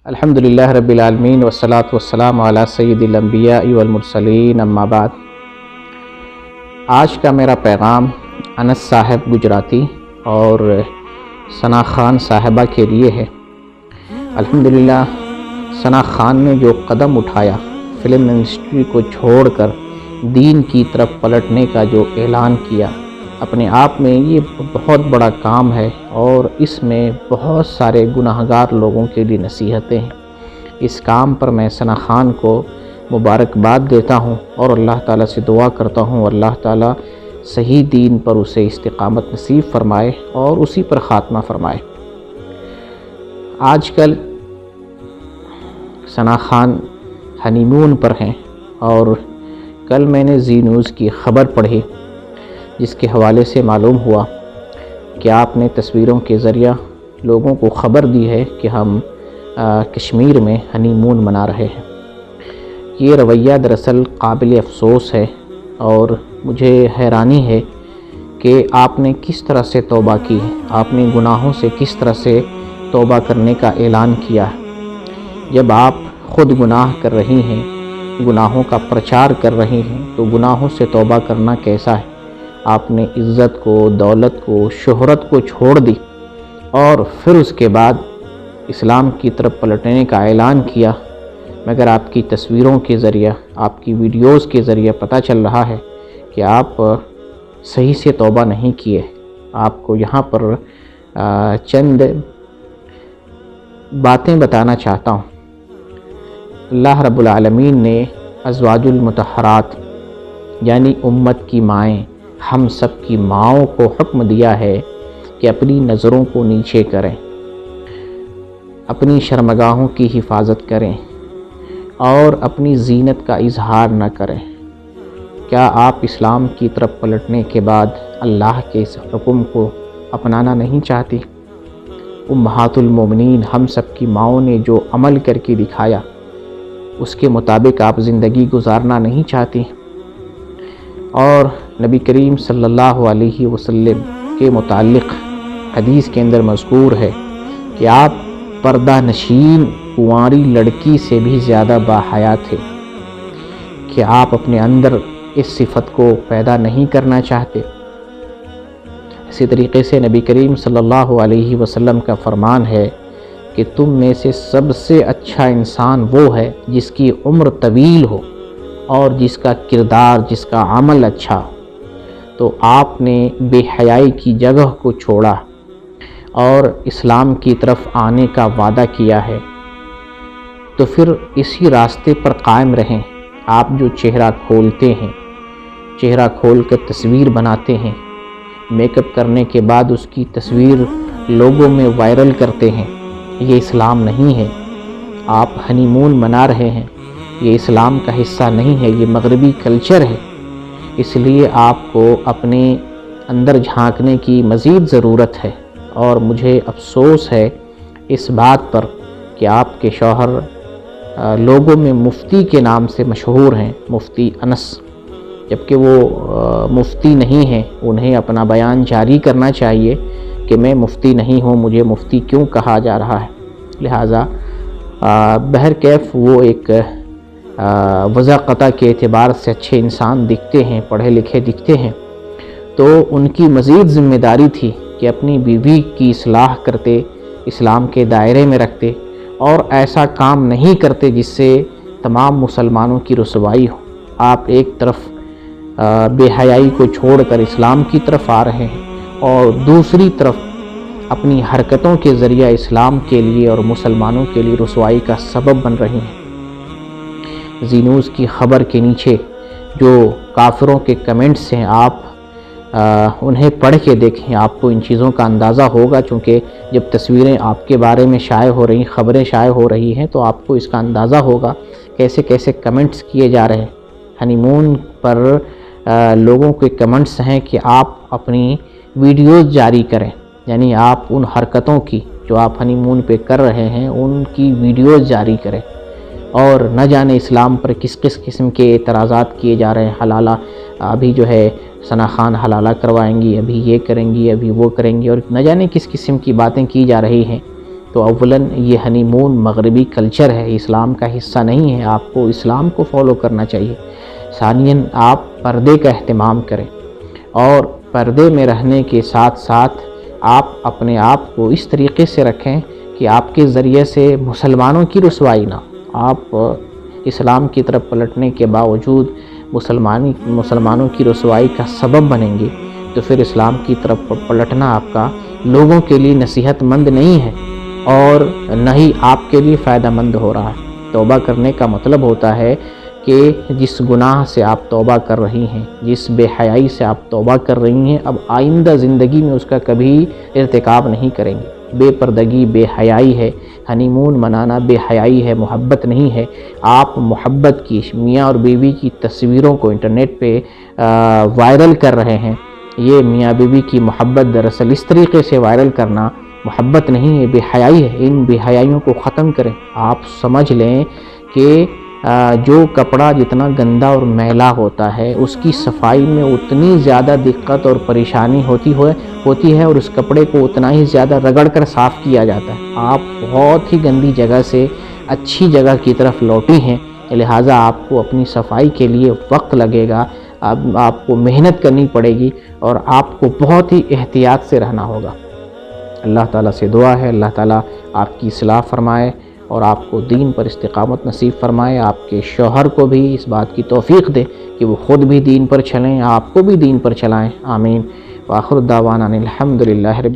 الحمدللہ رب العالمین والصلاة والسلام علی سید الانبیاء والمرسلین اما بعد۔ آج کا میرا پیغام انس صاحب گجراتی اور ثنا خان صاحبہ کے لیے ہے۔ الحمدللہ ثنا خان نے جو قدم اٹھایا، فلم انڈسٹری کو چھوڑ کر دین کی طرف پلٹنے کا جو اعلان کیا، اپنے آپ میں یہ بہت بڑا کام ہے اور اس میں بہت سارے گناہگار لوگوں کے لیے نصیحتیں ہیں۔ اس کام پر میں ثنا خان کو مبارکباد دیتا ہوں اور اللہ تعالیٰ سے دعا کرتا ہوں اللہ تعالیٰ صحیح دین پر اسے استقامت نصیب فرمائے اور اسی پر خاتمہ فرمائے۔ آج کل ثنا خان ہنی مون پر ہیں اور کل میں نے زی نیوز کی خبر پڑھی جس کے حوالے سے معلوم ہوا کہ آپ نے تصویروں کے ذریعہ لوگوں کو خبر دی ہے کہ ہم کشمیر میں ہنی مون منا رہے ہیں۔ یہ رویہ دراصل قابل افسوس ہے اور مجھے حیرانی ہے کہ آپ نے کس طرح سے توبہ کی ہے، آپ نے گناہوں سے کس طرح سے توبہ کرنے کا اعلان کیا ہے۔ جب آپ خود گناہ کر رہی ہیں، گناہوں کا پرچار کر رہی ہیں، تو گناہوں سے توبہ کرنا کیسا ہے؟ آپ نے عزت کو، دولت کو، شہرت کو چھوڑ دی اور پھر اس کے بعد اسلام کی طرف پلٹنے کا اعلان کیا، مگر آپ کی تصویروں کے ذریعہ، آپ کی ویڈیوز کے ذریعہ پتہ چل رہا ہے کہ آپ صحیح سے توبہ نہیں کیے۔ آپ کو یہاں پر چند باتیں بتانا چاہتا ہوں۔ اللہ رب العالمین نے ازواج المطہرات یعنی امت کی مائیں، ہم سب کی ماؤں کو حکم دیا ہے کہ اپنی نظروں کو نیچے کریں، اپنی شرمگاہوں کی حفاظت کریں اور اپنی زینت کا اظہار نہ کریں۔ کیا آپ اسلام کی طرف پلٹنے کے بعد اللہ کے اس حکم کو اپنانا نہیں چاہتی؟ امہات المومنین، ہم سب کی ماؤں نے جو عمل کر کے دکھایا اس کے مطابق آپ زندگی گزارنا نہیں چاہتی؟ اور نبی کریم صلی اللہ علیہ وسلم کے متعلق حدیث کے اندر مذکور ہے کہ آپ پردہ نشین کنواری لڑکی سے بھی زیادہ باحیا تھے۔ کہ آپ اپنے اندر اس صفت کو پیدا نہیں کرنا چاہتے؟ اسی طریقے سے نبی کریم صلی اللہ علیہ وسلم کا فرمان ہے کہ تم میں سے سب سے اچھا انسان وہ ہے جس کی عمر طویل ہو اور جس کا کردار، جس کا عمل اچھا ہو۔ تو آپ نے بے حیائی کی جگہ کو چھوڑا اور اسلام کی طرف آنے کا وعدہ کیا ہے، تو پھر اسی راستے پر قائم رہیں۔ آپ جو چہرہ کھولتے ہیں، چہرہ کھول کر تصویر بناتے ہیں، میک اپ کرنے کے بعد اس کی تصویر لوگوں میں وائرل کرتے ہیں، یہ اسلام نہیں ہے۔ آپ ہنی مون منا رہے ہیں، یہ اسلام کا حصہ نہیں ہے، یہ مغربی کلچر ہے۔ اس لیے آپ کو اپنے اندر جھانکنے کی مزید ضرورت ہے اور مجھے افسوس ہے اس بات پر کہ آپ کے شوہر لوگوں میں مفتی کے نام سے مشہور ہیں، مفتی انس، جبکہ وہ مفتی نہیں ہیں۔ انہیں اپنا بیان جاری کرنا چاہیے کہ میں مفتی نہیں ہوں، مجھے مفتی کیوں کہا جا رہا ہے۔ لہٰذا بہرکیف وہ ایک وضاقتہ کے اعتبار سے اچھے انسان دکھتے ہیں، پڑھے لکھے دکھتے ہیں، تو ان کی مزید ذمہ داری تھی کہ اپنی بیوی کی اصلاح کرتے، اسلام کے دائرے میں رکھتے اور ایسا کام نہیں کرتے جس سے تمام مسلمانوں کی رسوائی ہو۔ آپ ایک طرف بے حیائی کو چھوڑ کر اسلام کی طرف آ رہے ہیں اور دوسری طرف اپنی حرکتوں کے ذریعہ اسلام کے لیے اور مسلمانوں کے لیے رسوائی کا سبب بن رہی ہیں۔ زی نیوز کی خبر کے نیچے جو کافروں کے کمنٹس ہیں، آپ انہیں پڑھ کے دیکھیں، آپ کو ان چیزوں کا اندازہ ہوگا، چونکہ جب تصویریں آپ کے بارے میں شائع ہو رہی ہیں، خبریں شائع ہو رہی ہیں، تو آپ کو اس کا اندازہ ہوگا کیسے کیسے کمنٹس کیے جا رہے ہیں۔ ہنی مون پر لوگوں کے کمنٹس ہیں کہ آپ اپنی ویڈیوز جاری کریں، یعنی آپ ان حرکتوں کی جو آپ ہنی مون پہ کر رہے ہیں ان کی ویڈیوز جاری کریں، اور نہ جانے اسلام پر کس قسم کے اعتراضات کیے جا رہے ہیں۔ حلالہ ابھی جو ہے ثنا خان حلالہ کروائیں گی، ابھی یہ کریں گی، ابھی وہ کریں گی، اور نہ جانے کس قسم کی باتیں کی جا رہی ہیں تو اولاً یہ ہنی مون مغربی کلچر ہے، اسلام کا حصہ نہیں ہے، آپ کو اسلام کو فالو کرنا چاہیے۔ ثانیاً آپ پردے کا اہتمام کریں، اور پردے میں رہنے کے ساتھ ساتھ آپ اپنے آپ کو اس طریقے سے رکھیں کہ آپ کے ذریعے سے مسلمانوں کی رسوائی نہ ہو۔ آپ اسلام کی طرف پلٹنے کے باوجود مسلمانوں کی رسوائی کا سبب بنیں گے، تو پھر اسلام کی طرف پلٹنا آپ کا لوگوں کے لیے نصیحت مند نہیں ہے، اور نہ ہی آپ کے لیے فائدہ مند ہو رہا ہے۔ توبہ کرنے کا مطلب ہوتا ہے کہ جس گناہ سے آپ توبہ کر رہی ہیں، جس بے حیائی سے آپ توبہ کر رہی ہیں، اب آئندہ زندگی میں اس کا کبھی ارتکاب نہیں کریں گے۔ بے پردگی بے حیائی ہے، ہنی مون منانا بے حیائی ہے، محبت نہیں ہے۔ آپ محبت کی، میاں اور بیوی کی تصویروں کو انٹرنیٹ پہ وائرل کر رہے ہیں۔ یہ میاں بیوی کی محبت دراصل اس طریقے سے وائرل کرنا محبت نہیں ہے، بے حیائی ہے۔ ان بے حیائیوں کو ختم کریں۔ آپ سمجھ لیں کہ جو کپڑا جتنا گندا اور میلا ہوتا ہے، اس کی صفائی میں اتنی زیادہ دقت اور پریشانی ہوتی ہے، اور اس کپڑے کو اتنا ہی زیادہ رگڑ کر صاف کیا جاتا ہے۔ آپ بہت ہی گندی جگہ سے اچھی جگہ کی طرف لوٹی ہیں، لہٰذا آپ کو اپنی صفائی کے لیے وقت لگے گا، آپ کو محنت کرنی پڑے گی، اور آپ کو بہت ہی احتیاط سے رہنا ہوگا۔ اللہ تعالیٰ سے دعا ہے اللہ تعالیٰ آپ کی اصلاح فرمائے اور آپ کو دین پر استقامت نصیب فرمائے، آپ کے شوہر کو بھی اس بات کی توفیق دے کہ وہ خود بھی دین پر چلیں، آپ کو بھی دین پر چلائیں، آمین۔ وآخر دعوانا الحمدللہ رب